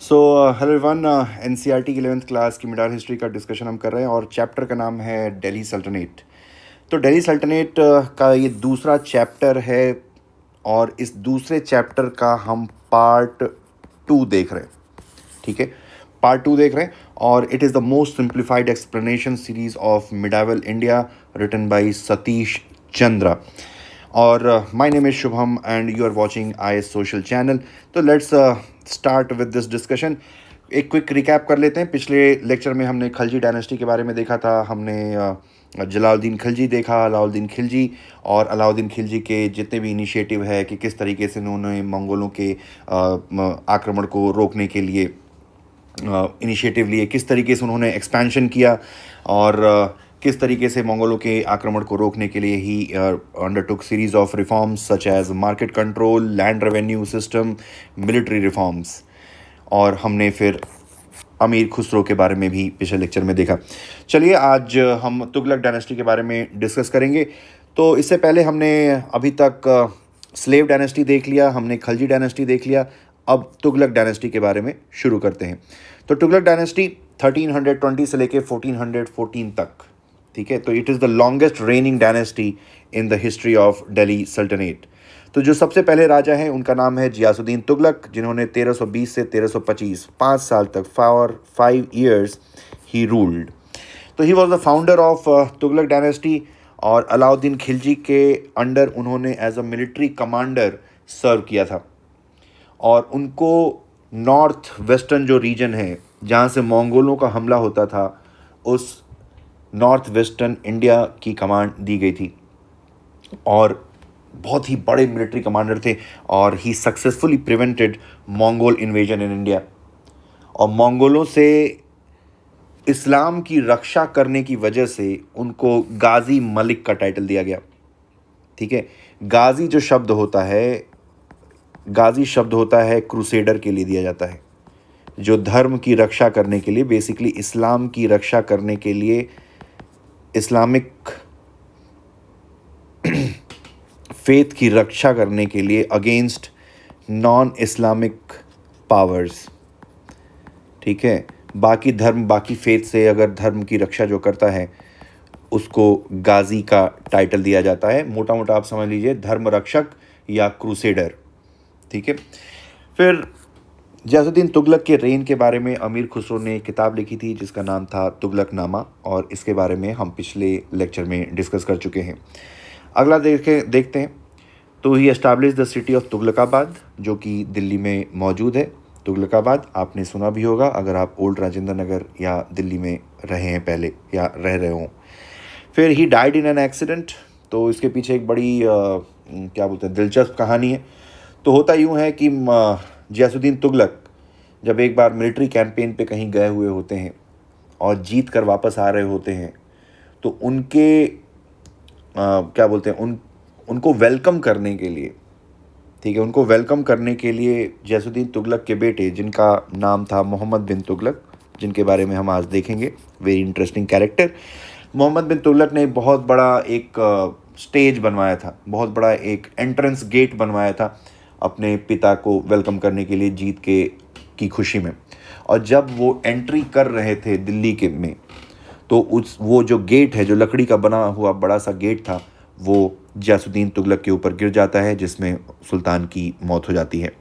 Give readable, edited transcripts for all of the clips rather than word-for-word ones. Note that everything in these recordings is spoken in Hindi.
सो हेलो एवरीवन, एनसीईआरटी की 11th क्लास की मिडाल हिस्ट्री का डिस्कशन हम कर रहे हैं और चैप्टर का नाम है दिल्ली सल्तनत। तो दिल्ली सल्तनत का ये दूसरा चैप्टर है और इस दूसरे चैप्टर का हम पार्ट 2 देख रहे हैं। ठीक है, पार्ट 2 देख रहे हैं और it is the most simplified explanation series of medieval India written by Satish Chandra. और my name is Shubham and you are watching IS social channel. तो let's start with this discussion. एक क्विक रिकैप कर लेते हैं। पिछले लेक्चर में हमने खलजी डायनेस्टी के बारे में देखा था। हमने जलालुद्दीन खिलजी देखा, अलाउद्दीन खिलजी और अलाउद्दीन खिलजी के जितने भी इनिशिएटिव है कि किस तरीके से उन्होंने मंगोलों के आक्रमण को रोकने के लिए इनिशिएटिव लिए, किस तरीके से उन्होंने एक्सपेंशन किया और किस तरीके से मंगोलों के आक्रमण को रोकने के लिए ही undertook series of reforms such as market control, land revenue system, military reforms. और हमने फिर अमीर खुसरो के बारे में भी पिछले लेक्चर में देखा। चलिए आज हम तुगलक डायनेस्टी के बारे में डिस्कस करेंगे। तो इससे पहले हमने अभी तक स्लेव डायनेस्टी देख लिया, हमने खलजी डायनेस्टी देख लिया। अब तुगलक डायनेस्टी के बारे में शुरू करते हैं। तो तुगलक डायनेस्टी 1320 से लेके 1414 तक, ठीक है। तो it is the longest raining dynasty in the history of Delhi सल्तनत। तो जो सबसे पहले राजा हैं उनका नाम है गियासुद्दीन तुगलक, जिन्होंने 1320 से 1325 5 साल तक फॉर 5 ईयर्स ही रूल्ड। तो he was the founder of Tughlaq dynasty और अलाउद्दीन खिलजी के अंडर उन्होंने as a military commander serve किया था। और उनको नॉर्थ वेस्टर्न जो रीजन है जहाँ से मंगोलों का हमला होता था, उस नॉर्थ वेस्टर्न इंडिया की कमांड दी गई थी और बहुत ही बड़े मिलिट्री कमांडर थे। और he successfully prevented Mongol invasion in India. और मंगोलों से इस्लाम की रक्षा करने की वजह से उनको गाजी मलिक का टाइटल दिया गया। ठीक है, गाजी जो शब्द होता है, गाजी शब्द होता है क्रूसेडर के लिए दिया जाता है, जो धर्म की रक्षा करने के लिए, बेसिकली इस्लाम की रक्षा करने के लिए, इस्लामिक फेथ की रक्षा करने के लिए अगेंस्ट नॉन इस्लामिक पावर्स। ठीक है, बाकी धर्म, बाकी फेथ से अगर धर्म की रक्षा जो करता है उसको गाजी का टाइटल दिया जाता है। मोटा मोटा आप समझ लीजिए धर्म रक्षक या क्रूसेडर। ठीक है, फिर गियासुद्दीन तुगलक के रेन के बारे में अमीर खुसरो ने किताब लिखी थी जिसका नाम था तुगलकनामा, और इसके बारे में हम पिछले लेक्चर में डिस्कस कर चुके हैं। अगला देखते हैं। तो he establish the city of Tughlaqabad, जो कि दिल्ली में मौजूद है। तुगलकाबाद आपने सुना भी होगा अगर आप ओल्ड राजेंद्र नगर या दिल्ली में रहे हैं पहले या रह रहे हों। फिर he died in an accident. तो इसके पीछे एक बड़ी क्या बोलते हैं, दिलचस्प कहानी है। तो होता यूँ है कि गियासुद्दीन तुगलक जब एक बार मिलिट्री कैंपेन पे कहीं गए हुए होते हैं और जीत कर वापस आ रहे होते हैं, तो उनके क्या बोलते हैं, उनको वेलकम करने के लिए, ठीक है, उनको वेलकम करने के लिए गियासुद्दीन तुगलक के बेटे, जिनका नाम था मोहम्मद बिन तुगलक, जिनके बारे में हम आज देखेंगे, very interesting character. Mohammad bin Tughlaq ने बहुत बड़ा एक स्टेज बनवाया था, बहुत बड़ा एक एंट्रेंस गेट बनवाया था अपने पिता को वेलकम करने के लिए जीत की खुशी में। और जब वो एंट्री कर रहे थे दिल्ली के में, तो वो जो गेट है, जो लकड़ी का बना हुआ बड़ा सा गेट था, वो गियासुद्दीन तुगलक के ऊपर गिर जाता है, जिसमें सुल्तान की मौत हो जाती है।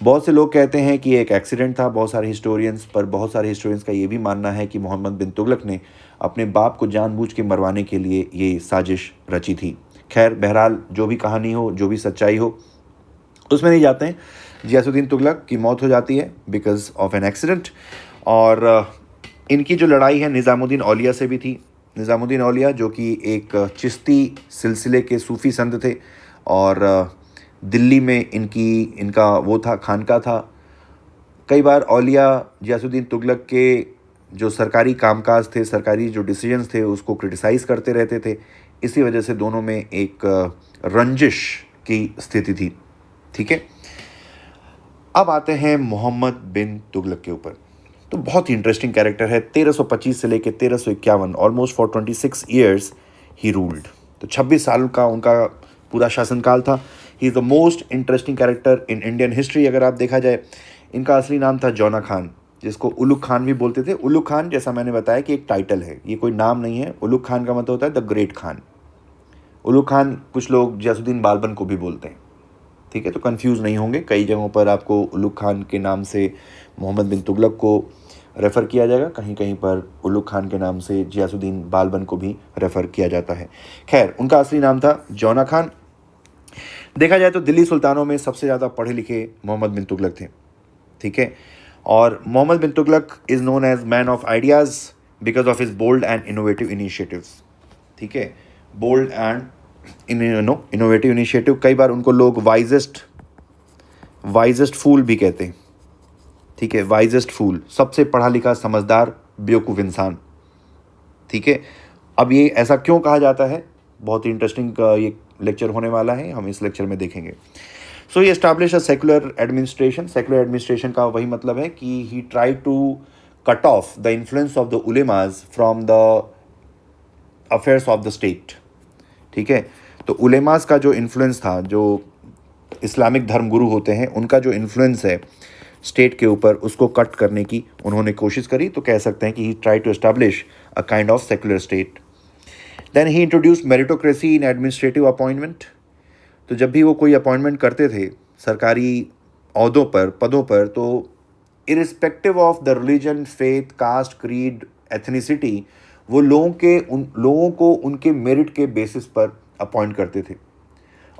बहुत से लोग कहते हैं कि एक एक्सीडेंट था, बहुत सारे हिस्टोरियंस का ये भी मानना है कि मोहम्मद बिन तुगलक ने अपने बाप को जानबूझ के मरवाने के लिए ये साजिश रची थी। खैर, बहरहाल जो भी कहानी हो, जो भी सच्चाई हो, उसमें नहीं जाते हैं। गियासुद्दीन तुगलक की मौत हो जाती है बिकॉज ऑफ एन एक्सीडेंट। और इनकी जो लड़ाई है निज़ामुद्दीन औलिया से भी थी। निज़ामुद्दीन औलिया जो कि एक चिश्ती सिलसिले के सूफ़ी संत थे और दिल्ली में इनका वो था, खानका था। कई बार औलिया गियासुद्दीन तुगलक के जो सरकारी कामकाज थे, सरकारी जो डिसीजंस थे, उसको क्रिटिसाइज़ करते रहते थे। इसी वजह से दोनों में एक रंजिश की स्थिति थी। ठीक है, अब आते हैं मोहम्मद बिन तुगलक के ऊपर। तो बहुत ही इंटरेस्टिंग कैरेक्टर है। 1325 से लेकर 1351, almost for 26 years he ruled. तो 26 साल का उनका पूरा शासनकाल था। He is the most interesting character in Indian history. अगर आप देखा जाए, इनका असली नाम था जौना खान, जिसको उलुग खान भी बोलते थे। उलुग खान जैसा मैंने बताया कि एक टाइटल है, ये कोई नाम नहीं है। उलुग खान का मतलब होता है द ग्रेट खान। उलुग खान कुछ लोग गयासुद्दीन बालबन को भी बोलते हैं, ठीक है, तो कंफ्यूज नहीं होंगे। कई जगहों पर आपको उलुग खान के नाम से मोहम्मद बिन तुगलक को रेफ़र किया जाएगा, कहीं कहीं पर उलुग खान के नाम से गयासुद्दीन बालबन को भी रेफ़र किया जाता है। खैर, उनका असली नाम था जौना खान। देखा जाए तो दिल्ली सुल्तानों में सबसे ज़्यादा पढ़े लिखे मोहम्मद बिन तुगलक थे, ठीक है। और Mohammad bin Tughlaq is known as man of ideas because of his bold and innovative initiatives, ठीक है। बोल्ड एंड इनोवेटिव इनिशिएटिव, कई बार उनको लोग वाइजेस्ट फूल भी कहते हैं, ठीक है। वाइजेस्ट फूल, सबसे पढ़ा लिखा समझदार बेवकूफ़ इंसान, ठीक है। अब ये ऐसा क्यों कहा जाता है, बहुत ही इंटरेस्टिंग ये लेक्चर होने वाला है, हम इस लेक्चर में देखेंगे। So he establish a secular administration. Secular administration का वही मतलब है कि he try to cut off the influence of the उलेमाज from the affairs of the state, ठीक है। तो उलेमाज का जो इन्फ्लुएंस था, जो इस्लामिक धर्मगुरु होते हैं, उनका जो इन्फ्लुएंस है स्टेट के ऊपर, उसको कट करने की उन्होंने कोशिश करी। तो कह सकते हैं कि he try to establish a kind of secular state. Then he introduce meritocracy in administrative appointment. तो जब भी वो कोई अपॉइंटमेंट करते थे सरकारी अहदों पर, पदों पर, तो irrespective of the religion, faith, caste, creed, ethnicity, वो उन लोगों को उनके मेरिट के बेसिस पर अपॉइंट करते थे।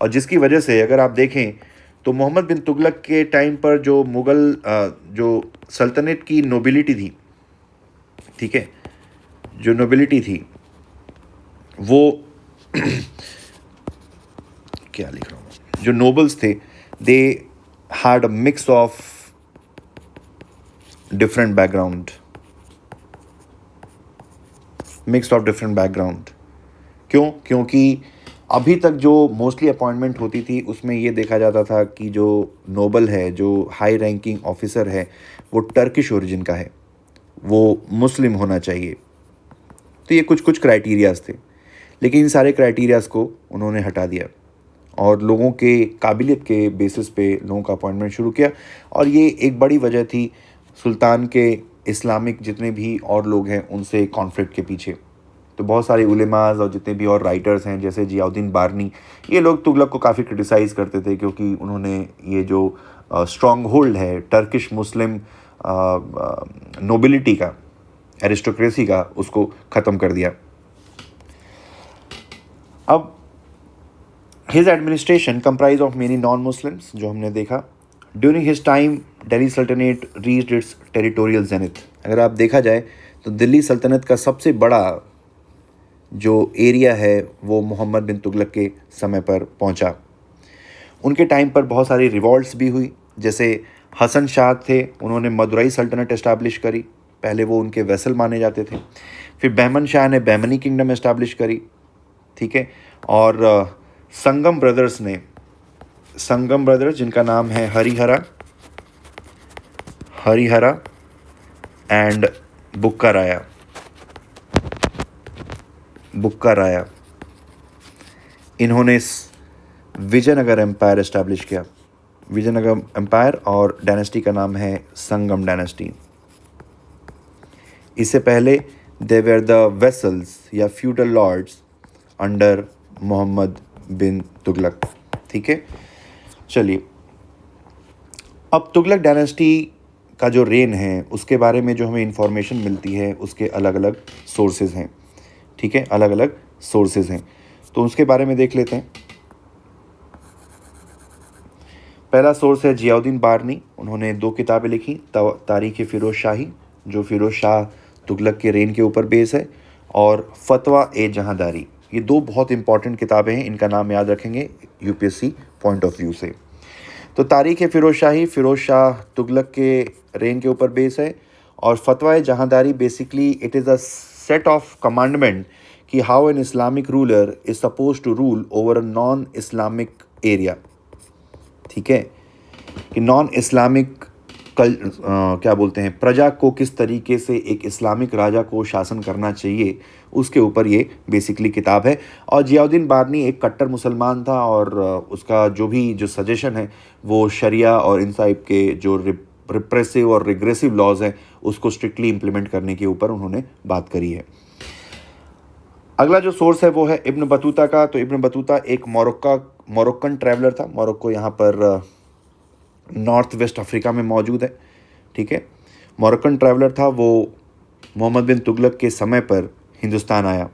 और जिसकी वजह से अगर आप देखें तो मोहम्मद बिन तुगलक के टाइम पर जो मुग़ल जो सल्तनत की नोबिलिटी थी, ठीक है, जो नोबिलिटी थी वो क्या लिख रहा हूँ, जो नोबल्स थे, they had a mix of different background, क्यों? क्योंकि अभी तक जो मोस्टली अपॉइंटमेंट होती थी उसमें ये देखा जाता था कि जो नोबल है, जो हाई रैंकिंग ऑफिसर है, वो टर्किश ओरिजिन का है, वो मुस्लिम होना चाहिए। तो ये कुछ कुछ क्राइटेरियाज थे, लेकिन इन सारे क्राइटेरियाज को उन्होंने हटा दिया और लोगों के काबिलियत के बेसिस पे लोगों का अपॉइंटमेंट शुरू किया। और ये एक बड़ी वजह थी सुल्तान के इस्लामिक जितने भी और लोग हैं उनसे कॉन्फ्लिक्ट के पीछे। तो बहुत सारे उलेमाज और जितने भी और राइटर्स हैं जैसे जियाउद्दीन बारनी, ये लोग तुगलक को काफ़ी क्रिटिसाइज़ करते थे क्योंकि उन्होंने ये जो स्ट्रॉन्ग होल्ड है टर्किश मुस्लिम नोबिलिटी का, एरिस्टोक्रेसी का, उसको ख़त्म कर दिया। अब his administration comprise of many non Muslims, जो हमने देखा। ड्यूरिंग हिज टाइम दिल्ली सल्तनत रीच्ड इट्स टेरिटोरियल जेनिथ। अगर आप देखा जाए तो दिल्ली सल्तनत का सबसे बड़ा जो एरिया है वो मोहम्मद बिन तुगलक के समय पर पहुंचा। उनके टाइम पर बहुत सारी रिवॉल्ट्स भी हुई, जैसे हसन शाह थे, उन्होंने मदुरई सल्तनत इस्टेब्लिश करी, पहले वो उनके वेसल माने जाते थे। फिर बहमन शाह ने बहमनी किंगडम इस्टेब्लिश करी, ठीक है। और संगम ब्रदर्स जिनका नाम है हरिहरा एंड बुक्का राया, इन्होंने विजयनगर एम्पायर इस्टेब्लिश किया। विजयनगर एम्पायर और डायनेस्टी का नाम है संगम डायनेस्टी। इससे पहले दे वर द वेसल्स या feudal lords under Mohammad bin Tughlaq, ठीक है। चलिए, अब तुगलक डायनेस्टी का जो रेन है उसके बारे में जो हमें इंफॉर्मेशन मिलती है उसके अलग अलग सोर्सेज हैं, ठीक है, अलग अलग सोर्सेज हैं। तो उसके बारे में देख लेते हैं। पहला सोर्स है जियाउद्दीन बारनी, उन्होंने 2 किताबें लिखी, तारीख़ फ़िरोज़ शाही, जो फ़िरोज़ शाह तुगलक के रेन के ऊपर बेस है, और फतवा ए जहांदारी। ये 2 बहुत इंपॉर्टेंट किताबें हैं, इनका नाम याद रखेंगे यूपीएससी पॉइंट ऑफ व्यू से। तो तारीख़ फ़िरोज़ शाही फ़िरोज़ शाह तुगलक के रेन के ऊपर बेस है, और Fatwa e Jahandari basically it is a set of commandment कि how an Islamic ruler is suppose to rule over a non Islamic area, ठीक है, कि नॉन इस्लामिक क्या बोलते हैं, प्रजा को किस तरीके से एक इस्लामिक राजा को शासन करना चाहिए, उसके ऊपर ये बेसिकली किताब है। और जियाउद्दीन बारनी एक कट्टर मुसलमान था और उसका जो सजेशन है वो शरिया और इन टाइप के जो रिप्रेसिव और रिग्रेसिव लॉज हैं उसको स्ट्रिक्टली इम्प्लीमेंट करने के ऊपर उन्होंने बात करी है। अगला जो सोर्स है वो है इब्न बतूता का। तो इब्न बतूता एक मोरक्कन ट्रैवलर था। मोरक्को यहाँ पर नॉर्थ वेस्ट अफ्रीका में मौजूद है, ठीक है। मोरक्कन ट्रैवलर था। वो मोहम्मद बिन तुगलक के समय पर हिंदुस्तान आया।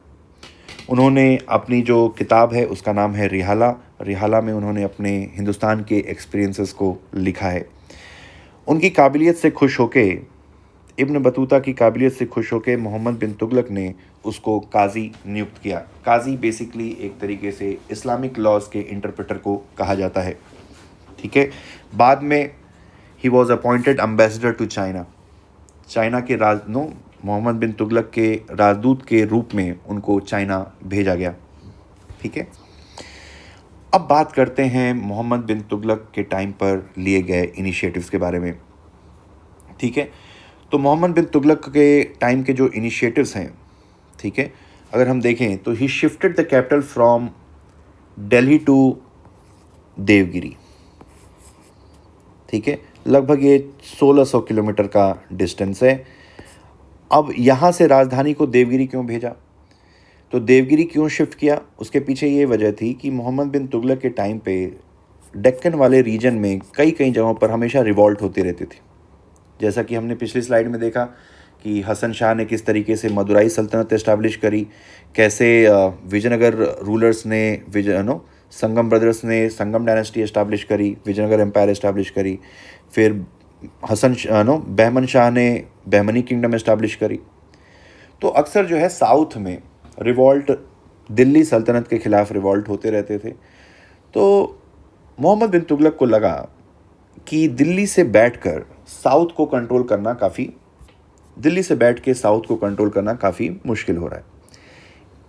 उन्होंने अपनी जो किताब है उसका नाम है रिहाला। रिहाला में उन्होंने अपने हिंदुस्तान के एक्सपीरियंसेस को लिखा है। उनकी काबिलियत से खुश होके, इब्न बतूता की काबिलियत से खुश होके मोहम्मद बिन तुगलक ने उसको काजी नियुक्त किया। काजी बेसिकली एक तरीके से इस्लामिक लॉज के इंटरप्रेटर को कहा जाता है, ठीक है। बाद में he was appointed ambassador to China. China के मोहम्मद बिन तुगलक के राजदूत के रूप में उनको चाइना भेजा गया, ठीक है। अब बात करते हैं मोहम्मद बिन तुगलक के टाइम पर लिए गए इनिशिएटिव्स के बारे में, ठीक है। तो मोहम्मद बिन तुगलक के टाइम के जो इनिशिएटिव्स हैं, ठीक है, अगर हम देखें तो he shifted the capital from Delhi to Devagiri, ठीक है। लगभग ये 1600 किलोमीटर का डिस्टेंस है। अब यहाँ से राजधानी को देवगिरी क्यों भेजा? तो देवगिरी क्यों शिफ्ट किया? उसके पीछे ये वजह थी कि मोहम्मद बिन तुगलक के टाइम पे डेक्कन वाले रीजन में कई जगहों पर हमेशा रिवॉल्ट होती रहती थी। जैसा कि हमने पिछली स्लाइड में देखा कि हसन शाह ने किस तरीके से मदुराई सल्तनत इस्टेब्लिश करी, कैसे विजयनगर रूलर्स ने संगम ब्रदर्स ने संगम डायनेस्टी इस्टेब्लिश करी, विजयनगर एम्पायर इस्टेब्लिश करी। फिर बहमन शाह ने बहमनी किंगडम इस्टेब्लिश करी। तो अक्सर जो है साउथ में रिवॉल्ट, दिल्ली सल्तनत के ख़िलाफ़ रिवॉल्ट होते रहते थे। तो मोहम्मद बिन तुगलक को लगा कि दिल्ली से बैठकर साउथ को कंट्रोल करना काफ़ी मुश्किल हो रहा है।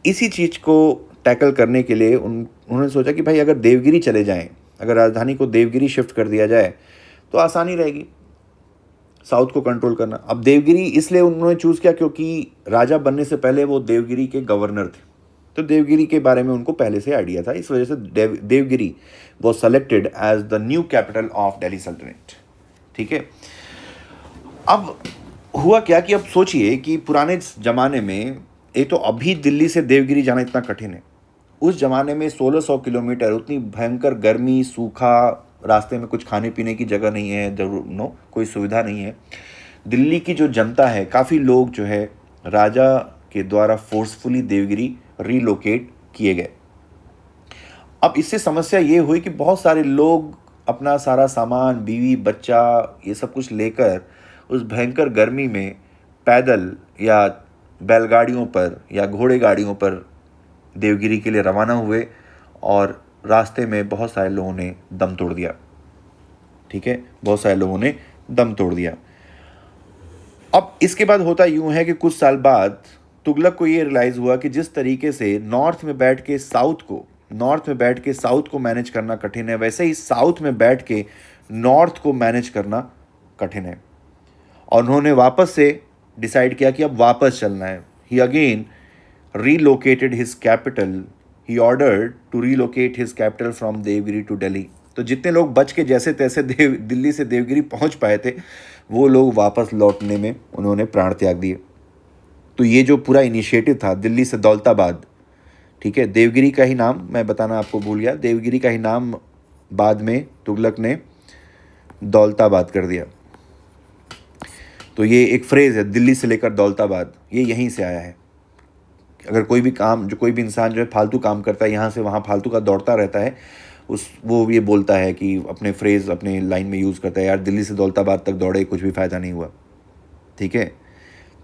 इसी चीज़ को टैकल करने के लिए उन्होंने सोचा कि भाई अगर देवगिरी चले जाएं, अगर राजधानी को देवगिरी शिफ्ट कर दिया जाए तो आसानी रहेगी साउथ को कंट्रोल करना। अब देवगिरी इसलिए उन्होंने चूज़ किया क्योंकि राजा बनने से पहले वो देवगिरी के गवर्नर थे, तो देवगिरी के बारे में उनको पहले से आइडिया था। इस वजह से Devagiri was selected as the new capital of Delhi Sultanate, ठीक है। अब हुआ क्या कि अब सोचिए कि पुराने ज़माने में, एक तो अभी दिल्ली से देवगिरी जाना इतना कठिन है, उस ज़माने में 1600 किलोमीटर, उतनी भयंकर गर्मी, सूखा, रास्ते में कुछ खाने पीने की जगह नहीं है, कोई सुविधा नहीं है। दिल्ली की जो जनता है, काफ़ी लोग जो है राजा के द्वारा फोर्सफुली देवगिरी रीलोकेट किए गए। अब इससे समस्या ये हुई कि बहुत सारे लोग अपना सारा सामान, बीवी बच्चा, ये सब कुछ लेकर उस भयंकर गर्मी में पैदल या बैलगाड़ियों पर या घोड़े गाड़ियों पर देवगिरी के लिए रवाना हुए और रास्ते में बहुत सारे लोगों ने दम तोड़ दिया, ठीक है, बहुत सारे लोगों ने दम तोड़ दिया। अब इसके बाद होता यूं है कि कुछ साल बाद तुगलक को ये रियलाइज़ हुआ कि जिस तरीके से नॉर्थ में बैठ के साउथ को मैनेज करना कठिन है, वैसे ही साउथ में बैठ के नॉर्थ को मैनेज करना कठिन है। और उन्होंने वापस से डिसाइड किया कि अब वापस चलना है। He again relocated his capital, he ordered to relocate his capital from Devagiri to Delhi. तो जितने लोग बच के जैसे तैसे दिल्ली से देवगिरी पहुंच पाए थे, वो लोग वापस लौटने में उन्होंने प्राण त्याग दिए। तो ये जो पूरा इनिशिएटिव था दिल्ली से दौलताबाद, ठीक है, देवगिरी का ही नाम मैं बताना आपको भूल गया, देवगिरी का ही नाम बाद में तुगलक ने दौलताबाद कर दिया। तो ये एक फ्रेज़ है, दिल्ली से लेकर दौलताबाद, ये यहीं से आया है। अगर कोई भी इंसान जो है फालतू काम करता है, यहाँ से वहाँ फालतू का दौड़ता रहता है, वो ये बोलता है कि अपने फ्रेज़ अपने लाइन में यूज़ करता है, यार दिल्ली से दौलताबाद तक दौड़े, कुछ भी फ़ायदा नहीं हुआ, ठीक है।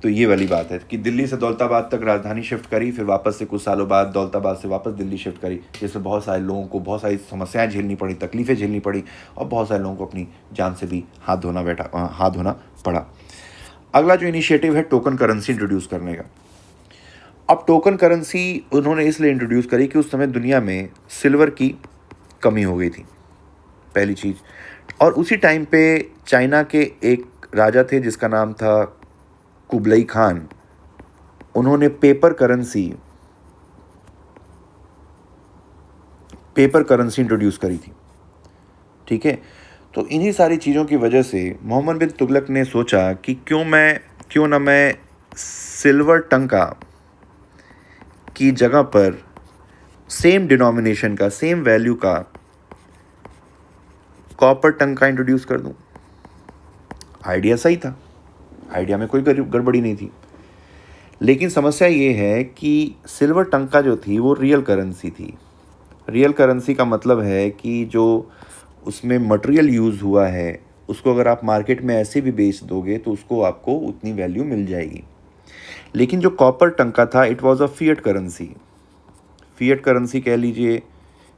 तो ये वाली बात है कि दिल्ली से दौलताबाद तक राजधानी शिफ्ट करी, फिर वापस से कुछ सालों बाद दौलताबाद से वापस दिल्ली शिफ्ट करी, जिसमें बहुत सारे लोगों को बहुत सारी समस्याएं झेलनी पड़ी, तकलीफ़ें झेलनी पड़ी, और बहुत सारे लोगों को अपनी जान से भी हाथ धोना पड़ा। अगला जो इनिशिएटिव है टोकन करेंसी इंट्रोड्यूस करने का। अब टोकन करेंसी उन्होंने इसलिए इंट्रोड्यूस करी कि उस समय दुनिया में सिल्वर की कमी हो गई थी, पहली चीज़। और उसी टाइम पे चाइना के एक राजा थे जिसका नाम था कुबलई खान। उन्होंने पेपर करेंसी इंट्रोड्यूस करी थी, ठीक है। तो इन्हीं सारी चीज़ों की वजह से मोहम्मद बिन तुगलक ने सोचा कि क्यों ना मैं सिल्वर टंका की जगह पर सेम डिनोमिनेशन का, सेम वैल्यू का कॉपर टंका इंट्रोड्यूस कर दूं। आइडिया सही था, आइडिया में कोई गड़बड़ी नहीं थी। लेकिन समस्या ये है कि सिल्वर टंका जो थी वो रियल करेंसी थी। रियल करेंसी का मतलब है कि जो उसमें मटेरियल यूज़ हुआ है उसको अगर आप मार्केट में ऐसे भी बेच दोगे तो उसको आपको उतनी वैल्यू मिल जाएगी। लेकिन जो कॉपर टंका था, it was a fiat currency. Fiat currency कह लीजिए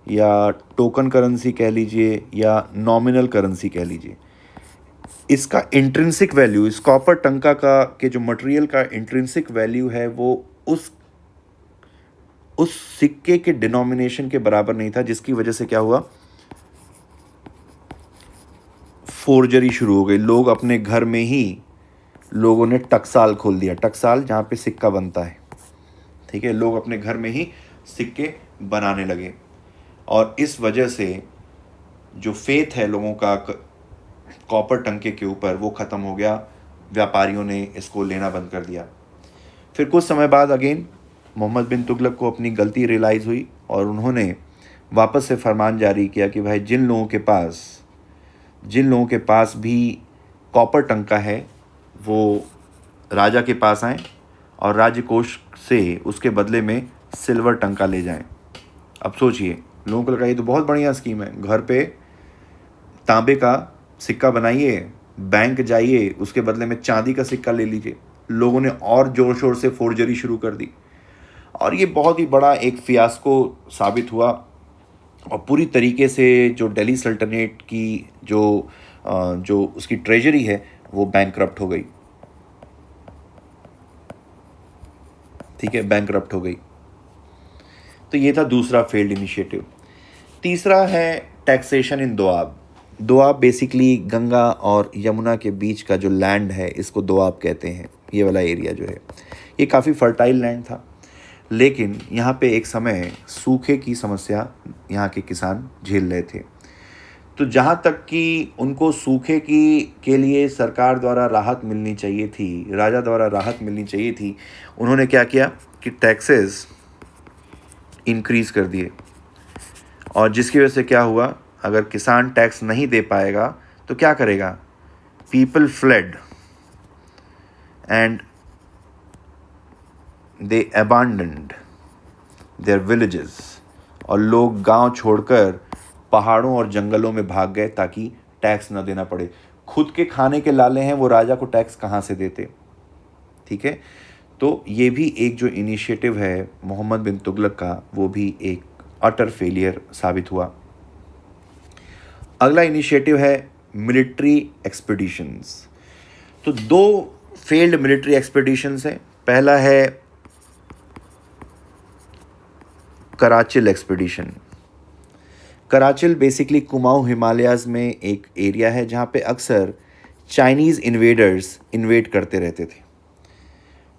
या टोकन करेंसी कह लीजिए या नॉमिनल करेंसी कह लीजिए, इसका इंट्रिंसिक वैल्यू, इस कॉपर टंका का के जो मटेरियल का इंट्रिंसिक वैल्यू है वो उस सिक्के के डिनोमिनेशन के बराबर नहीं था, जिसकी वजह से क्या हुआ, फोर्जरी शुरू हो गई। लोग अपने घर में ही लोगों ने टकसाल खोल दिया। टकसाल जहाँ पे सिक्का बनता है, ठीक है, लोग अपने घर में ही सिक्के बनाने लगे और इस वजह से जो फेथ है लोगों का कॉपर टंके के ऊपर वो ख़त्म हो गया। व्यापारियों ने इसको लेना बंद कर दिया। फिर कुछ समय बाद अगेन मोहम्मद बिन तुगलक को अपनी गलती रियलाइज़ हुई और उन्होंने वापस से फरमान जारी किया कि भाई जिन लोगों के पास भी कॉपर टंका है वो राजा के पास आएँ और राज्य कोष से उसके बदले में सिल्वर टंका ले जाएं। अब सोचिए, लोगों को लगा ये तो बहुत बढ़िया स्कीम है, घर पे तांबे का सिक्का बनाइए, बैंक जाइए, उसके बदले में चांदी का सिक्का ले लीजिए। लोगों ने और ज़ोर शोर से फोर्जरी शुरू कर दी और ये बहुत ही बड़ा एक फियास्को साबित हुआ और पूरी तरीके से जो दिल्ली सल्तनत की जो उसकी ट्रेजरी है वो बैंकरप्ट हो गई। ठीक है, बैंकरप्ट हो गई। तो ये था दूसरा फेल्ड इनिशिएटिव। तीसरा है taxation in Doab. Doab basically Ganga और यमुना के बीच का जो लैंड है इसको दोआब कहते हैं। ये वाला एरिया जो है ये काफ़ी फर्टाइल लैंड था, लेकिन यहाँ पे एक समय सूखे की समस्या यहाँ के किसान झेल रहे थे। तो जहाँ तक कि उनको सूखे के लिए सरकार द्वारा राहत मिलनी चाहिए थी, राजा द्वारा राहत मिलनी चाहिए थी, उन्होंने क्या किया कि टैक्सेस इंक्रीज़ कर दिए और जिसकी वजह से क्या हुआ, अगर किसान टैक्स नहीं दे पाएगा तो क्या करेगा, people fled and they abandoned their villages, और लोग गांव छोड़कर पहाड़ों और जंगलों में भाग गए ताकि टैक्स न देना पड़े। खुद के खाने के लाले हैं, वो राजा को टैक्स कहाँ से देते। ठीक है, तो ये भी एक जो इनिशिएटिव है मोहम्मद बिन तुगलक का वो भी एक अटर फेलियर साबित हुआ। अगला इनिशिएटिव है मिलिट्री एक्सपीडिशंस। तो दो फेल्ड मिलिट्री एक्सपीडिशंस हैं। पहला है Qarachil expedition. Qarachil basically Kumaon Himalayas में एक एरिया है जहाँ पे अक्सर चाइनीज़ इन्वेडर्स इन्वेड करते रहते थे।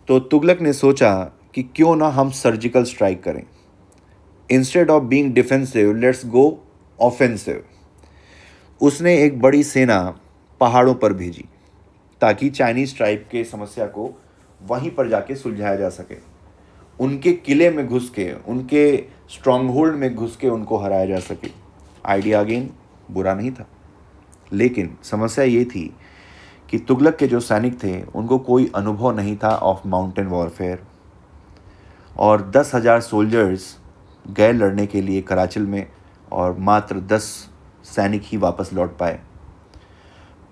तो तुगलक ने सोचा कि क्यों ना हम सर्जिकल स्ट्राइक करें, instead of being defensive let's go offensive. उसने एक बड़ी सेना पहाड़ों पर भेजी ताकि चाइनीज़ ट्राइब के समस्या को वहीं पर जाके सुलझाया जा सके, उनके किले में घुस के, उनके स्ट्रॉन्ग होल्ड में घुस के उनको हराया जा सके। आइडिया अगेन बुरा नहीं था, लेकिन समस्या ये थी कि तुगलक के जो सैनिक थे उनको कोई अनुभव नहीं था ऑफ माउंटेन वॉरफेयर, और 10,000 सोल्जर्स गए लड़ने के लिए कराचिल में और मात्र 10 सैनिक ही वापस लौट पाए।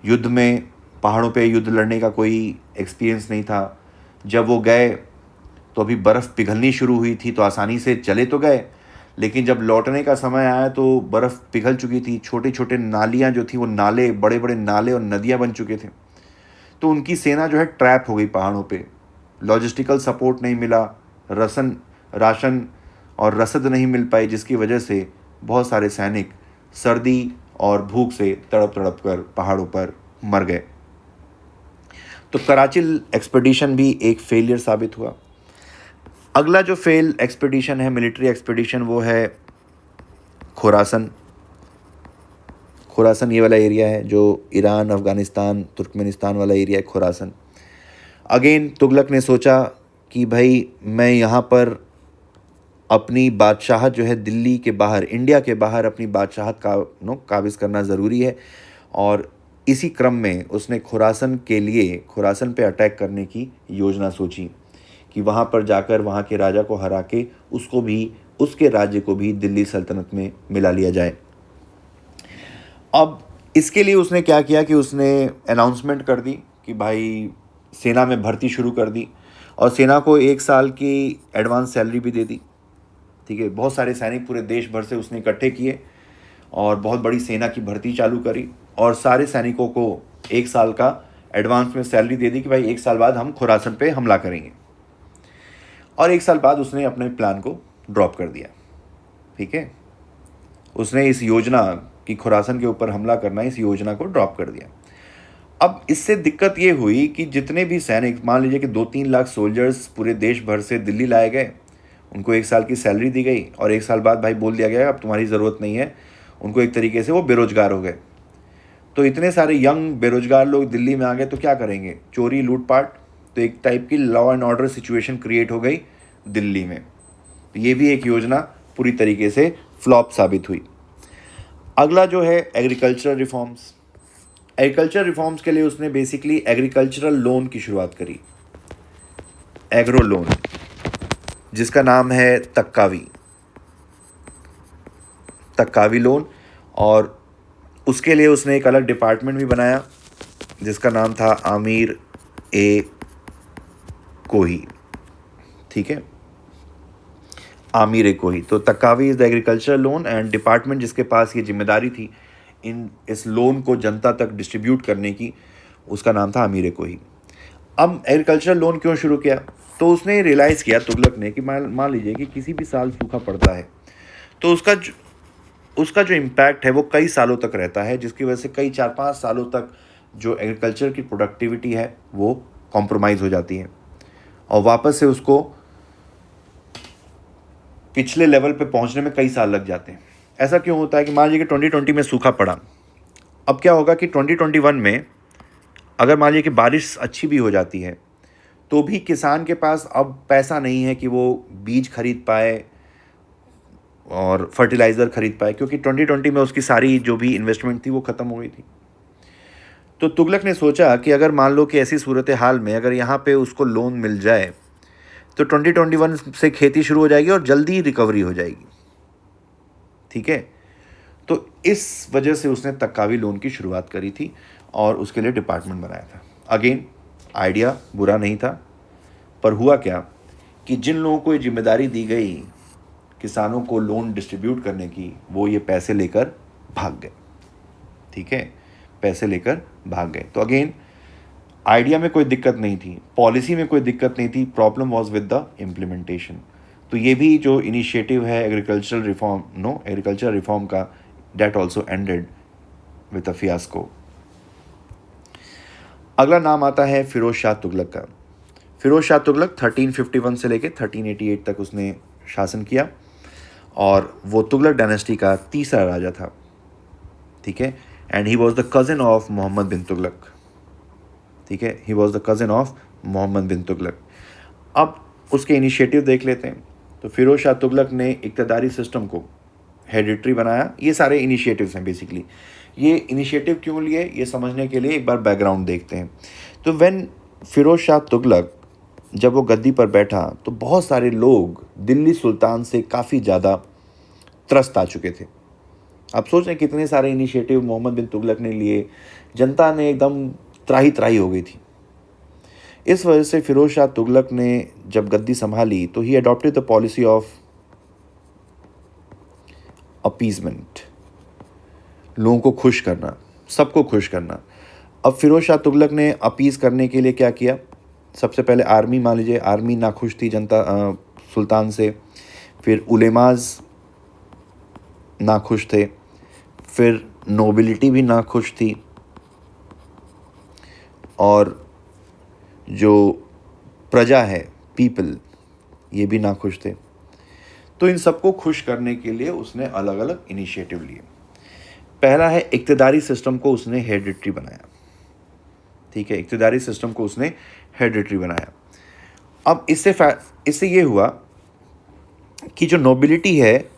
युद्ध में, पहाड़ों पे युद्ध लड़ने का कोई एक्सपीरियंस नहीं था। जब वो गए तो अभी बर्फ़ पिघलनी शुरू हुई थी, तो आसानी से चले तो गए, लेकिन जब लौटने का समय आया तो बर्फ़ पिघल चुकी थी। छोटे छोटे नालियाँ जो थी वो नाले, बड़े बड़े नाले और नदियाँ बन चुके थे। तो उनकी सेना जो है ट्रैप हो गई पहाड़ों पे। लॉजिस्टिकल सपोर्ट नहीं मिला, राशन और रसद नहीं मिल पाई, जिसकी वजह से बहुत सारे सैनिक सर्दी और भूख से तड़प तड़प कर पहाड़ों पर मर गए। तो कराचिल एक्सपीडिशन भी एक फेलियर साबित हुआ। अगला जो फेल एक्सपीडिशन है, मिलिट्री एक्सपीडिशन, वो है खोरासन। खुरासन ये वाला एरिया है जो ईरान, अफ़गानिस्तान, तुर्कमेनिस्तान वाला एरिया है, खुरासन। अगेन तुगलक ने सोचा कि भाई मैं यहाँ पर अपनी बादशाहत जो है दिल्ली के बाहर, इंडिया के बाहर अपनी बादशाहत का काबिज़ करना ज़रूरी है। और इसी क्रम में उसने खुरासन के लिए, खुरासन पे अटैक करने की योजना सोची कि वहाँ पर जाकर वहाँ के राजा को हरा के उसको भी, उसके राज्य को भी दिल्ली सल्तनत में मिला लिया जाए। अब इसके लिए उसने क्या किया कि उसने अनाउंसमेंट कर दी कि भाई सेना में भर्ती शुरू कर दी, और सेना को 1 साल की एडवांस सैलरी भी दे दी। ठीक है, बहुत सारे सैनिक पूरे देश भर से उसने इकट्ठे किए और बहुत बड़ी सेना की भर्ती चालू करी, और सारे सैनिकों को 1 साल का एडवांस में सैलरी दे दी कि भाई 1 साल बाद हम खुरासन पे हमला करेंगे। और 1 साल बाद उसने अपने प्लान को ड्रॉप कर दिया। ठीक है, उसने इस योजना कि खुरासन के ऊपर हमला करना, इस योजना को ड्रॉप कर दिया। अब इससे दिक्कत ये हुई कि जितने भी सैनिक, मान लीजिए कि 2-3 लाख सोल्जर्स पूरे देश भर से दिल्ली लाए गए, उनको 1 साल की सैलरी दी गई और 1 साल बाद भाई बोल दिया गया अब तुम्हारी ज़रूरत नहीं है। उनको एक तरीके से वो बेरोजगार हो गए। तो इतने सारे यंग बेरोजगार लोग दिल्ली में आ गए तो क्या करेंगे? चोरी, लूटपाट। तो एक टाइप की law and order situation create हो गई दिल्ली में। तो ये भी एक योजना पूरी तरीके से फ्लॉप साबित हुई। अगला जो है एग्रीकल्चरल रिफॉर्म्स। एग्रीकल्चर रिफॉर्म्स के लिए उसने बेसिकली एग्रीकल्चरल लोन की शुरुआत करी, एग्रो लोन, जिसका नाम है तक्कावी लोन। और उसके लिए उसने एक अलग डिपार्टमेंट भी बनाया जिसका नाम था आमिर ए कोही। ठीक है, आमिर ए कोही। तो तक्कावी is the agricultural loan and department जिसके पास ये जिम्मेदारी थी इस लोन को जनता तक डिस्ट्रीब्यूट करने की, उसका नाम था आमिर ए कोही। अब एग्रीकल्चरल लोन क्यों शुरू किया? तो उसने रियलाइज़ किया तुगलक ने कि मान लीजिए कि किसी भी साल सूखा पड़ता है तो उसका जो इम्पैक्ट है वो कई सालों तक रहता है, जिसकी वजह से कई 4-5 सालों तक जो एग्रीकल्चर की प्रोडक्टिविटी है वो कॉम्प्रोमाइज़ हो जाती है और वापस से उसको पिछले लेवल पे पहुंचने में कई साल लग जाते हैं। ऐसा क्यों होता है कि मान लीजिए कि 2020 में सूखा पड़ा, अब क्या होगा कि 2021 में अगर मान लीजिए कि बारिश अच्छी भी हो जाती है तो भी किसान के पास अब पैसा नहीं है कि वो बीज खरीद पाए और फर्टिलाइज़र खरीद पाए, क्योंकि 2020 में उसकी सारी जो भी इन्वेस्टमेंट थी वो ख़त्म हो गई थी। तो तुगलक ने सोचा कि अगर मान लो कि ऐसी सूरत हाल में अगर यहाँ पे उसको लोन मिल जाए तो 2021 से खेती शुरू हो जाएगी और जल्दी रिकवरी हो जाएगी। ठीक है, तो इस वजह से उसने तक्कावी लोन की शुरुआत करी थी और उसके लिए डिपार्टमेंट बनाया था। अगेन आइडिया बुरा नहीं था, पर हुआ क्या कि जिन लोगों को ये जिम्मेदारी दी गई किसानों को लोन डिस्ट्रीब्यूट करने की, वो ये पैसे लेकर भाग गए। ठीक है, पैसे लेकर भाग गए। तो अगेन आइडिया में कोई दिक्कत नहीं थी, पॉलिसी में कोई दिक्कत नहीं थी, problem was with the implementation. तो ये भी जो इनिशिएटिव है एग्रीकल्चरल रिफॉर्म का, that also ended with a fiasco. अगला नाम आता है फिरोज शाह तुगलक का। फिरोज शाह तुगलक 1351 से लेकर 1388 तक उसने शासन किया और वो तुगलक डायनेस्टी का तीसरा राजा था। ठीक है, and he was the cousin of Mohammad bin Tughlaq. ठीक है, he was the cousin of Mohammad bin Tughlaq. अब उसके इनिशिएटिव देख लेते हैं। तो फिरोज शाह तुगलक ने इक़्तिदारी सिस्टम को हेरिडिटरी बनाया। ये सारे इनिशिएटिव्स हैं बेसिकली। ये इनिशिएटिव क्यों लिए, ये समझने के लिए एक बार बैकग्राउंड देखते हैं। तो व्हेन फिरोज शाह तुगलक जब वो गद्दी पर बैठा तो बहुत सारे लोग दिल्ली सुल्तान से काफ़ी ज़्यादा त्रस्त आ चुके थे। आप सोच रहे हैं कितने सारे इनिशिएटिव मोहम्मद बिन तुगलक ने लिए, जनता ने एकदम त्राही त्राही हो गई थी। इस वजह से फिरोज शाह तुगलक ने जब गद्दी संभाली तो he adopted the policy of appeasement, लोगों को खुश करना, सबको खुश करना। अब फिरोज शाह तुगलक ने अपीज़ करने के लिए क्या किया? सबसे पहले आर्मी, मान लीजिए आर्मी नाखुश थी जनता सुल्तान से, फिर उलेमाज नाखुश थे, फिर नोबिलिटी भी नाखुश थी और जो प्रजा है, पीपल, ये भी नाखुश थे। तो इन सबको खुश करने के लिए उसने अलग अलग इनिशिएटिव लिए। पहला है इक्तदारी सिस्टम को उसने हेरिडिटरी बनाया, ठीक है, इक्तदारी सिस्टम को उसने हेरिडिटरी बनाया। अब इससे ये हुआ कि जो नोबिलिटी है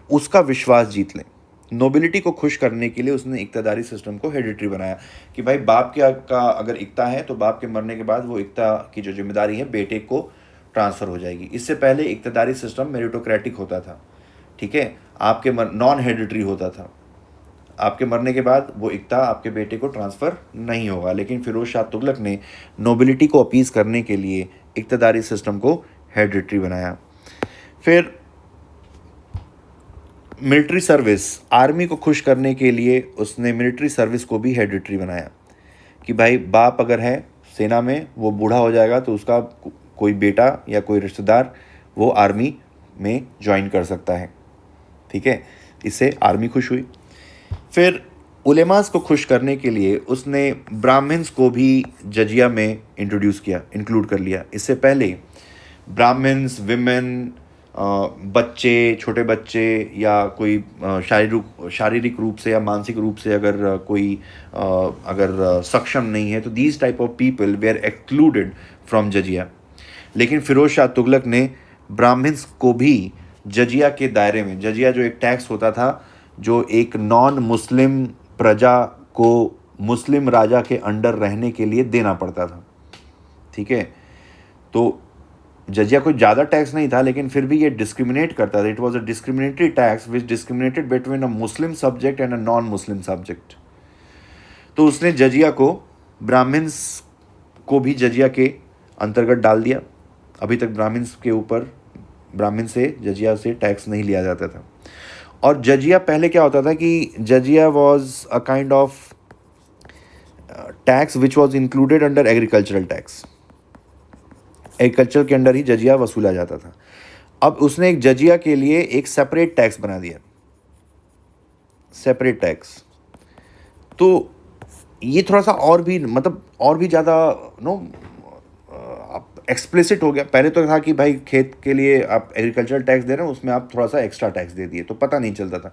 उसका विश्वास जीत लें। नोबिलिटी को खुश करने के लिए उसने इक्तदारी सिस्टम को हेरिडिटरी बनाया कि भाई बाप का अगर इक्ता है तो बाप के मरने के बाद वो इक्ता की जो जिम्मेदारी है बेटे को ट्रांसफ़र हो जाएगी। इससे पहले इक्तदारी सिस्टम मेरिटोक्रेटिक होता था, ठीक है, आपके नॉन हेरिडिटरी होता था। आपके मरने के बाद वो इक्ता आपके बेटे को ट्रांसफ़र नहीं होगा, लेकिन फिरोज शाह तुगलक ने नोबिलिटी को अपीज़ करने के लिए इक्तदारी सिस्टम को हेरिडिटरी बनाया। फिर मिलिट्री सर्विस, आर्मी को खुश करने के लिए उसने मिलिट्री सर्विस को भी हेरिडिटरी बनाया कि भाई बाप अगर है सेना में, वो बूढ़ा हो जाएगा तो उसका कोई बेटा या कोई रिश्तेदार वो आर्मी में ज्वाइन कर सकता है, ठीक है, इससे आर्मी खुश हुई। फिर उलेमास को खुश करने के लिए उसने ब्राह्मण्स को भी जजिया में इंक्लूड कर लिया। इससे पहले ब्राह्मण्स, विमेन, बच्चे, छोटे बच्चे या कोई शारीरिक रूप से या मानसिक रूप से अगर कोई अगर सक्षम नहीं है तो these type of people were excluded from जजिया। लेकिन फिरोज शाह तुगलक ने ब्राह्मण्स को भी जजिया के दायरे में, जजिया जो एक टैक्स होता था जो एक नॉन मुस्लिम प्रजा को मुस्लिम राजा के अंडर रहने के लिए देना पड़ता था, ठीक है, तो जजिया कोई ज़्यादा टैक्स नहीं था लेकिन फिर भी ये डिस्क्रिमिनेट करता था। It was a discriminatory tax which discriminated between a Muslim subject and a non Muslim subject. तो उसने जजिया को, ब्राह्मण्स को भी जजिया के अंतर्गत डाल दिया। अभी तक ब्राह्मण्स के ऊपर, ब्राह्मण से जजिया से टैक्स नहीं लिया जाता था। और जजिया पहले क्या होता था कि जजिया was a kind of tax which was included under agricultural tax. Agriculture के अंडर ही जजिया वसूला जाता था। अब उसने एक जजिया के लिए एक सेपरेट टैक्स बना दिया, सेपरेट टैक्स। तो ये थोड़ा सा और भी मतलब और भी ज़्यादा एक्सप्लिसिट हो गया। पहले तो था कि भाई खेत के लिए आप एग्रीकल्चरल टैक्स दे रहे हो, उसमें आप थोड़ा सा एक्स्ट्रा टैक्स दे दिए तो पता नहीं चलता था,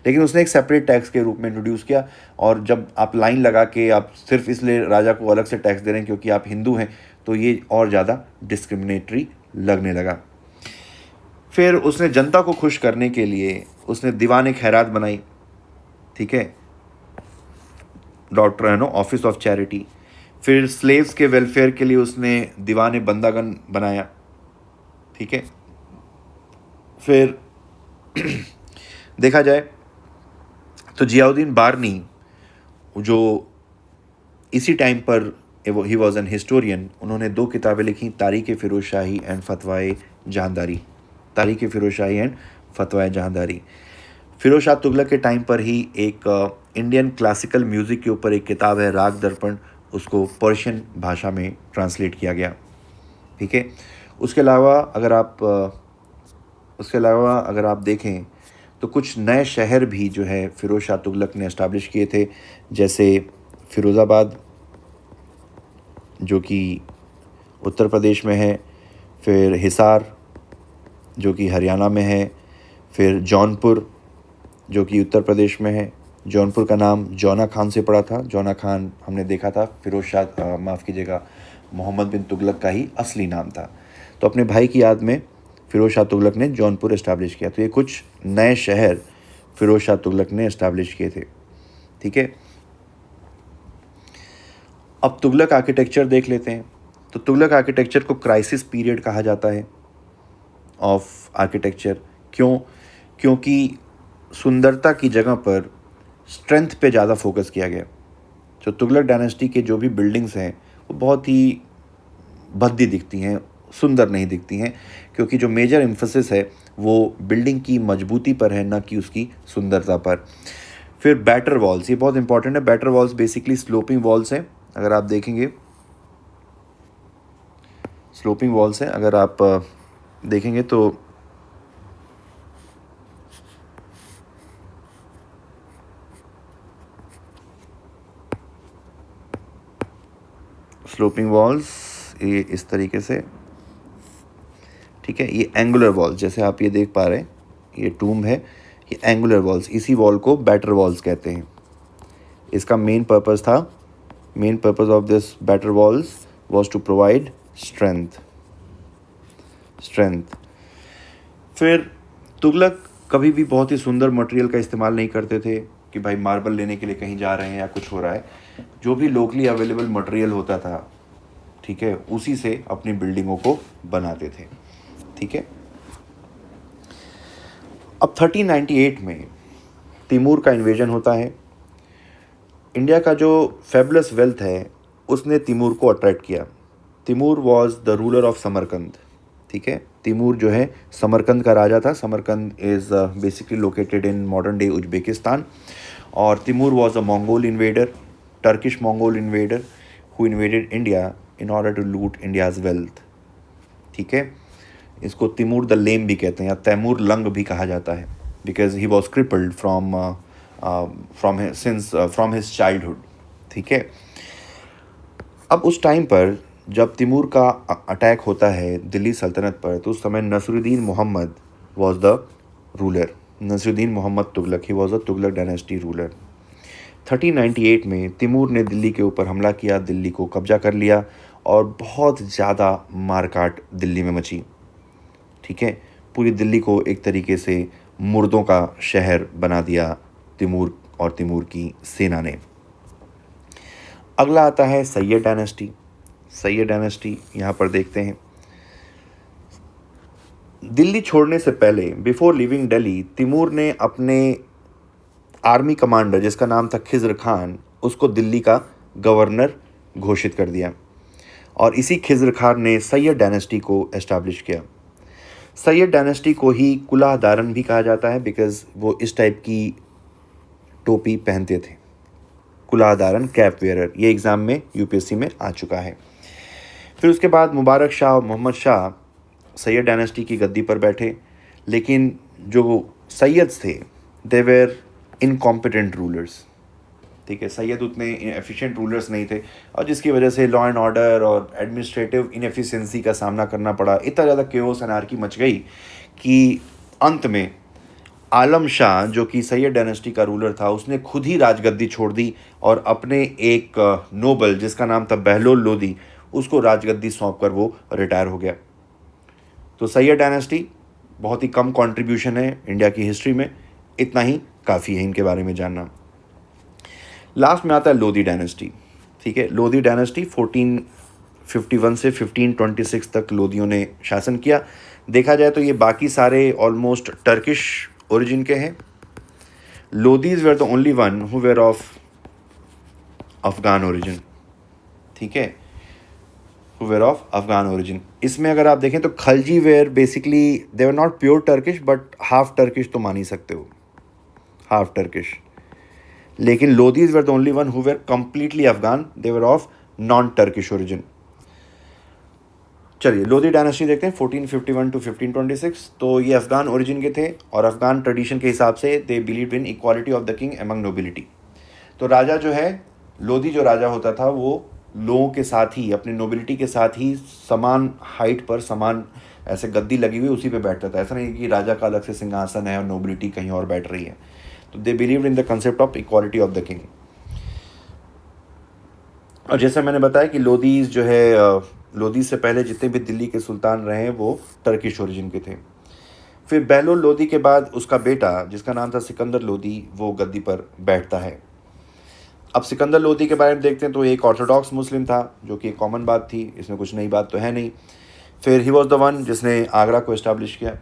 लेकिन उसने एक सेपरेट टैक्स के रूप में इंट्रोड्यूस किया। और जब आप लाइन लगा के आप सिर्फ इसलिए राजा को अलग से टैक्स दे रहे हैं क्योंकि आप हिंदू हैं तो ये और ज़्यादा डिस्क्रिमिनेटरी लगने लगा। फिर उसने जनता को खुश करने के लिए उसने दीवान खैरात बनाई, ठीक है, डॉक्टर ऑफिस ऑफ चैरिटी। फिर स्लेव्स के वेलफेयर के लिए उसने दीवान बंदागन बनाया, ठीक है। फिर देखा जाए तो जियाउद्दीन बारनी जो इसी टाइम पर ही वॉज एन हिस्टोरियन, उन्होंने 2 किताबें लिखी, तारीख़ फ़िरोज़ शाही एंड फतवाए जहांदारी। तारीख़ फ़िरोज़ शाही एंड फतवाए जहांदारी। फिरोज शाह तुगलक के टाइम पर ही एक इंडियन क्लासिकल म्यूज़िक के ऊपर एक किताब है राग दर्पण, उसको पर्शियन भाषा में ट्रांसलेट किया गया, ठीक है। उसके अलावा अगर आप देखें तो कुछ नए शहर भी जो है फिरोज शाह तुगलक ने इस्टाब्लिश किए थे, जैसे फ़िरोज़ाबाद जो कि उत्तर प्रदेश में है, फिर हिसार जो कि हरियाणा में है, फिर जौनपुर जो कि उत्तर प्रदेश में है। जौनपुर का नाम जौना खान से पड़ा था। जौना खान हमने देखा था फिरोज शाह मोहम्मद बिन तुगलक का ही असली नाम था। तो अपने भाई की याद में फिरोज शाह तुगलक ने जौनपुर इस्टेब्लिश किया। तो ये कुछ नए शहर फिरोज शाह तुगलक ने इस्टेब्लिश किए थे, ठीक है। अब तुगलक आर्किटेक्चर देख लेते हैं। तो तुगलक आर्किटेक्चर को क्राइसिस पीरियड कहा जाता है ऑफ आर्किटेक्चर। क्योंकि सुंदरता की जगह पर स्ट्रेंथ पे ज़्यादा फोकस किया गया। जो तुगलक डायनेस्टी के जो भी बिल्डिंग्स हैं वो बहुत ही भद्दी दिखती हैं, सुंदर नहीं दिखती हैं, क्योंकि जो मेजर एम्फेसिस है वो बिल्डिंग की मजबूती पर है, न कि उसकी सुंदरता पर। फिर बैटर वॉल्स, ये बहुत इंपॉर्टेंट है। Batter walls basically sloping walls हैं। अगर आप देखेंगे स्लोपिंग वॉल्स हैं, अगर आप देखेंगे तो स्लोपिंग वॉल्स ये इस तरीके से, ठीक है। ये एंगुलर वॉल्स, जैसे आप ये देख पा रहे हैं, ये टूम है, एंगुलर वॉल्स, इसी वॉल को बैटर वॉल्स कहते हैं। इसका main purpose of this batter walls was to provide strength. फिर तुगलक कभी भी बहुत ही सुंदर मटेरियल का इस्तेमाल नहीं करते थे कि भाई मार्बल लेने के लिए कहीं जा रहे हैं या कुछ हो रहा है। जो भी लोकली अवेलेबल मटेरियल होता था, ठीक है, उसी से अपनी बिल्डिंगों को बनाते थे। ठीक है, अब 1398 में तिमूर का इन्वेजन होता है। इंडिया का जो फेबुलस वेल्थ है उसने तिमूर को अट्रैक्ट किया। Timur was the ruler of Samarkand. ठीक है, तिमूर जो है समरकंद का राजा था। Samarkand is basically located in modern day Uzbekistan. और Timur was a Mongol invader, Turkish Mongol invader who invaded India in order to loot India's wealth. ठीक है, इसको तिमूर द लेम भी कहते हैं या तैमूर लंग भी कहा जाता है, because he was crippled from his childhood. ठीक है, अब उस टाइम पर जब तिमूर का अटैक होता है दिल्ली सल्तनत पर, तो उस समय Nasiruddin Muhammad was the ruler. Nasiruddin Muhammad Tughlaq, he was a Tughlaq dynasty ruler. 1398 में तिमूर ने दिल्ली के ऊपर हमला किया, दिल्ली को कब्जा कर लिया और बहुत ज़्यादा मारकाट दिल्ली में मची। ठीक है, पूरी दिल्ली को एक तरीके से मुर्दों का शहर बना दिया तिमूर और तिमूर की सेना ने। अगला आता है सैयद डायनेस्टी। सैयद डायनेस्टी यहाँ पर देखते हैं। दिल्ली छोड़ने से पहले, बिफोर लिविंग दिल्ली, तिमूर ने अपने आर्मी कमांडर जिसका नाम था खिज़र खान, उसको दिल्ली का गवर्नर घोषित कर दिया और इसी खिज़र खान ने सैयद डायनेस्टी को एस्टैब्लिश किया। सैयद डायनेस्टी को ही कुलाह दारन भी कहा जाता है, बिकॉज वो इस टाइप की टोपी पहनते थे। कुलाह दारन, कैप वेयरर, ये एग्ज़ाम में यूपीएससी में आ चुका है। फिर उसके बाद मुबारक शाह और मोहम्मद शाह सैयद डायनेस्टी की गद्दी पर बैठे, लेकिन जो सैयद्स थे दे वेर इनकॉम्पिटेंट रूलर्स। ठीक है, सैयद उतने एफिशिएंट रूलर्स नहीं थे और जिसकी वजह से लॉ एंड ऑर्डर और एडमिनिस्ट्रेटिव इनएफिशिएंसी का सामना करना पड़ा। इतना ज़्यादा केओस एनार्की मच गई कि अंत में आलम शाह, जो कि सैयद डायनेस्टी का रूलर था, उसने खुद ही राजगद्दी छोड़ दी और अपने एक नोबल जिसका नाम था बहलोल लोदी, उसको राजगद्दी सौंप कर वो रिटायर हो गया। तो सैयद डायनेस्टी बहुत ही कम कंट्रीब्यूशन है इंडिया की हिस्ट्री में, इतना ही काफ़ी है इनके बारे में जानना। लास्ट में आता है लोधी डायनेस्टी। ठीक है, लोधी डायनेस्टी 1451 से 1526 तक लोधियों ने शासन किया। देखा जाए तो ये बाकी सारे ऑलमोस्ट टर्किश ओरिजिन के हैं। Lodis were the only one who were of Afghan origin. ठीक है, who were of Afghan origin. इसमें अगर आप देखें तो Khalji were basically they were not pure Turkish but half Turkish तो मान ही सकते हो, हाफ टर्किश। लेकिन Lodis were the only one who were completely Afghan, they were of non Turkish origin. चलिए लोधी डायनेस्टी देखते हैं 1451 टू 1526। तो ये अफगान ओरिजिन के थे और अफगान ट्रेडिशन के हिसाब से they believe in equality of the king among nobility. तो राजा जो है, लोधी जो राजा होता था, वो लोगों के साथ ही, अपनी नोबिलिटी के साथ ही समान हाइट पर, समान ऐसे गद्दी लगी हुई उसी पे बैठता था। ऐसा नहीं कि राजा का अलग से सिंहासन है और नोबिलिटी कहीं और बैठ रही है। तो they believe in the concept of equality of the king. और जैसे मैंने बताया कि लोधीज जो है, लोधी से पहले जितने भी दिल्ली के सुल्तान रहे हैं वो टर्किश ओरिजिन के थे। फिर बहलोल लोधी के बाद उसका बेटा जिसका नाम था सिकंदर लोधी, वो गद्दी पर बैठता है। अब सिकंदर लोधी के बारे में देखते हैं तो एक ऑर्थोडॉक्स मुस्लिम था, जो कि एक कॉमन बात थी, इसमें कुछ नई बात तो है नहीं। फिर ही वॉज द वन जिसने आगरा को इस्टेब्लिश किया।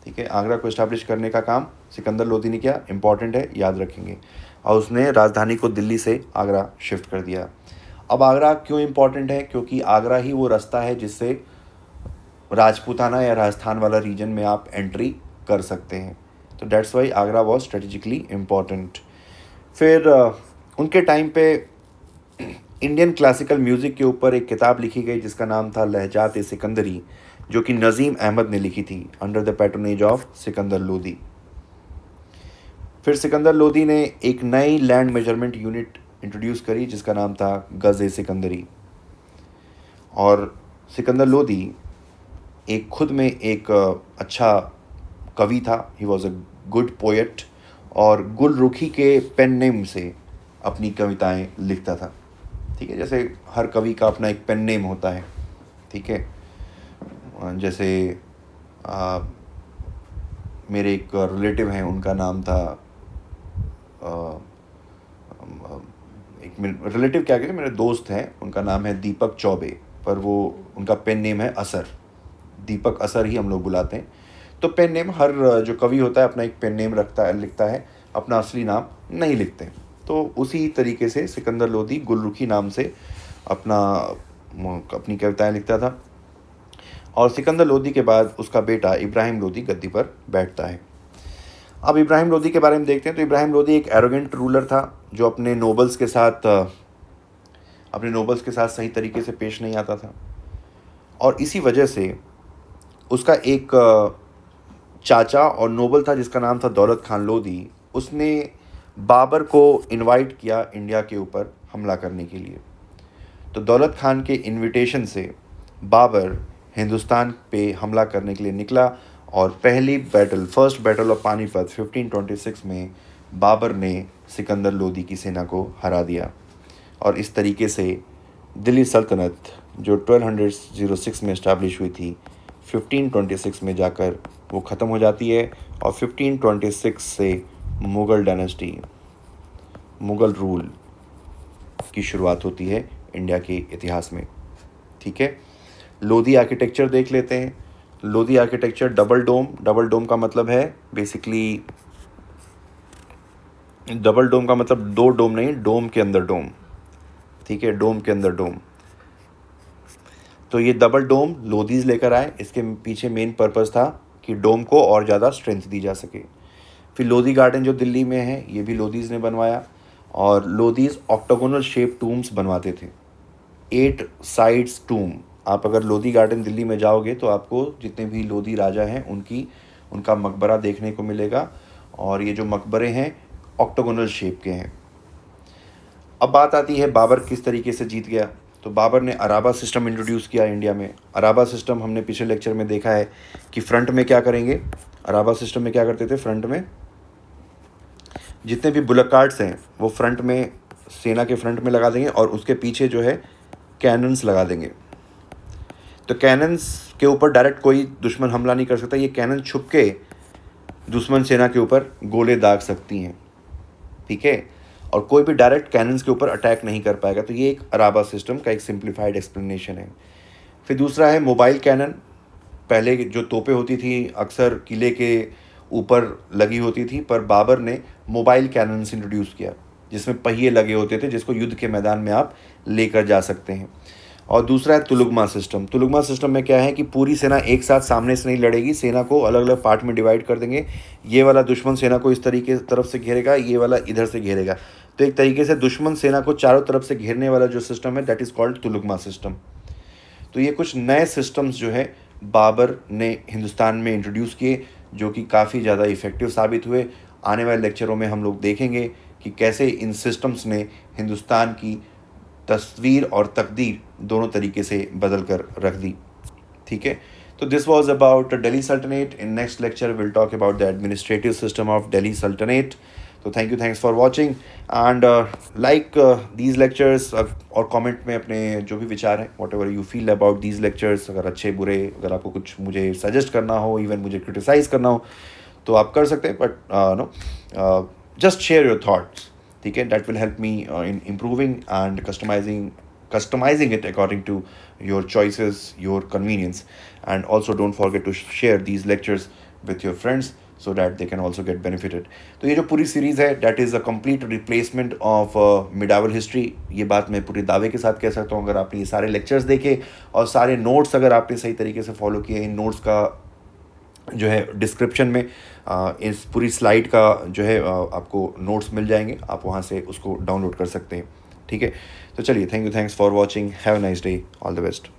ठीक है, आगरा को इस्टेब्लिश करने का काम सिकंदर लोधी ने किया, इंपॉर्टेंट है, याद रखेंगे। और उसने राजधानी को दिल्ली से आगरा शिफ्ट कर दिया। अब आगरा क्यों इम्पॉर्टेंट है? क्योंकि आगरा ही वो रास्ता है जिससे राजपूताना या राजस्थान वाला रीजन में आप एंट्री कर सकते हैं। तो that's why Agra was strategically important. फिर उनके टाइम पे इंडियन क्लासिकल म्यूज़िक के ऊपर एक किताब लिखी गई जिसका नाम था लहजात सिकंदरी, जो कि नज़ीम अहमद ने लिखी थी under the patronage of Sikandar Lodhi. फिर सिकंदर लोधी ने एक नई लैंड मेजरमेंट यूनिट इंट्रोड्यूस करी जिसका नाम था गज़ सिकंदरी। और सिकंदर लोधी एक खुद में एक अच्छा कवि था। ही वॉज अ गुड पोएट और गुलरुखी के पेन नेम से अपनी कविताएं लिखता था। ठीक है, जैसे हर कवि का अपना एक पेन नेम होता है। ठीक है, जैसे मेरे एक रिलेटिव हैं, उनका नाम था एक रिलेटिव क्या कहते हैं, मेरे दोस्त हैं, उनका नाम है दीपक चौबे, पर वो उनका पेन नेम है असर। दीपक असर ही हम लोग बुलाते हैं। तो पेन नेम, हर जो कवि होता है अपना एक पेन नेम रखता है, लिखता है, अपना असली नाम नहीं लिखते। तो उसी तरीके से सिकंदर लोदी गुलरुखी नाम से अपनी कविताएं लिखता था। और सिकंदर लोदी के बाद उसका बेटा इब्राहिम लोदी गद्दी पर बैठता है। अब इब्राहिम लोदी के बारे में देखते हैं। तो इब्राहिम लोदी एक एरोगेंट रूलर था जो अपने नोबल्स के साथ सही तरीके से पेश नहीं आता था, और इसी वजह से उसका एक चाचा और नोबल था जिसका नाम था दौलत खान लोदी। उसने बाबर को इनवाइट किया इंडिया के ऊपर हमला करने के लिए। तो दौलत खान के इनविटेशन से बाबर हिंदुस्तान पे हमला करने के लिए निकला, और फर्स्ट बैटल ऑफ पानीपत 1526 में बाबर ने सिकंदर लोदी की सेना को हरा दिया। और इस तरीके से दिल्ली सल्तनत जो 1206 में इस्टेब्लिश हुई थी, 1526 में जाकर वो ख़त्म हो जाती है। और 1526 से मुग़ल डायनेस्टी, मुग़ल रूल की शुरुआत होती है इंडिया के इतिहास में। ठीक है, लोधी आर्किटेक्चर देख लेते हैं। लोधी आर्किटेक्चर डबल डोम का मतलब है बेसिकली, डबल डोम का मतलब दो डोम नहीं, डोम के अंदर डोम। ठीक है, डोम के अंदर डोम। तो ये डबल डोम लोधीज लेकर आए। इसके पीछे मेन पर्पस था कि डोम को और ज़्यादा स्ट्रेंथ दी जा सके। फिर लोधी गार्डन जो दिल्ली में है, ये भी लोधीज ने बनवाया। और लोधीज ऑक्टागोनल शेप टूम्स बनवाते थे, 8 साइड्स टूम। आप अगर लोधी गार्डन दिल्ली में जाओगे तो आपको जितने भी लोधी राजा हैं उनका मकबरा देखने को मिलेगा, और ये जो मकबरे हैं ऑक्टागोनल शेप के हैं। अब बात आती है बाबर किस तरीके से जीत गया। तो बाबर ने अराबा सिस्टम इंट्रोड्यूस किया इंडिया में। अराबा सिस्टम हमने पिछले लेक्चर में देखा है कि फ्रंट में क्या करेंगे। अराबा सिस्टम में क्या करते थे, फ्रंट में जितने भी बुलक कार्ट्स हैं वो फ्रंट में, सेना के फ्रंट में लगा देंगे, और उसके पीछे जो है कैनन्स लगा देंगे। तो कैनन्स के ऊपर डायरेक्ट कोई दुश्मन हमला नहीं कर सकता। ये कैनन छुप के दुश्मन सेना के ऊपर गोले दाग सकती हैं। ठीक है, और कोई भी डायरेक्ट कैनन्स के ऊपर अटैक नहीं कर पाएगा। तो ये एक अराबा सिस्टम का एक सिंप्लीफाइड एक्सप्लेनेशन है। फिर दूसरा है मोबाइल कैनन। पहले जो तोपें होती थी अक्सर किले के ऊपर लगी होती थी, पर बाबर ने मोबाइल कैनन्स इंट्रोड्यूस किया जिसमें पहिए लगे होते थे, जिसको युद्ध के मैदान में आप लेकर जा सकते हैं। और दूसरा है तुलुगमा सिस्टम। तुलुगमा सिस्टम में क्या है कि पूरी सेना एक साथ सामने से नहीं लड़ेगी, सेना को अलग अलग पार्ट में डिवाइड कर देंगे। ये वाला दुश्मन सेना को इस तरीके तरफ से घेरेगा, ये वाला इधर से घेरेगा। तो एक तरीके से दुश्मन सेना को चारों तरफ से घेरने वाला जो सिस्टम है, दैट इज़ कॉल्ड तुलुगमा सिस्टम। तो ये कुछ नए सिस्टम्स जो है बाबर ने हिंदुस्तान में इंट्रोड्यूस किए, जो कि काफ़ी ज़्यादा इफ़ेक्टिव साबित हुए। आने वाले लेक्चरों में हम लोग देखेंगे कि कैसे इन सिस्टम्स ने हिंदुस्तान की तस्वीर और तकदीर दोनों तरीके से बदल कर रख दी। ठीक है, तो दिस वाज अबाउट दिल्ली सल्तनत। In next lecture will talk about the administrative system of Delhi सल्तनत। तो thanks for watching and like these lectures, और कमेंट में अपने जो भी विचार हैं, what ever you feel about these lectures, अगर अच्छे बुरे, अगर आपको कुछ मुझे सजेस्ट करना हो, इवन मुझे क्रिटिसाइज़ करना हो, तो आप कर सकते हैं। But no, just share your thoughts. ठीक है, that will help me in improving and customizing it according to your choices, your convenience. And also don't forget to share these lectures with your friends so that they can also get benefited. तो ये जो पूरी सीरीज़ है, that is a complete replacement of medieval history। ये बात मैं पूरे दावे के साथ कह सकता हूँ। अगर आपने ये सारे लेक्चर्स देखे और सारे नोट्स अगर आपने सही तरीके से फॉलो किए, इन नोट्स का जो है डिस्क्रिप्शन में इस पूरी स्लाइड का जो है आपको नोट्स मिल जाएंगे, आप वहाँ से उसको डाउनलोड कर सकते हैं। ठीक है, तो चलिए, thanks for watching, have a nice day, all the best.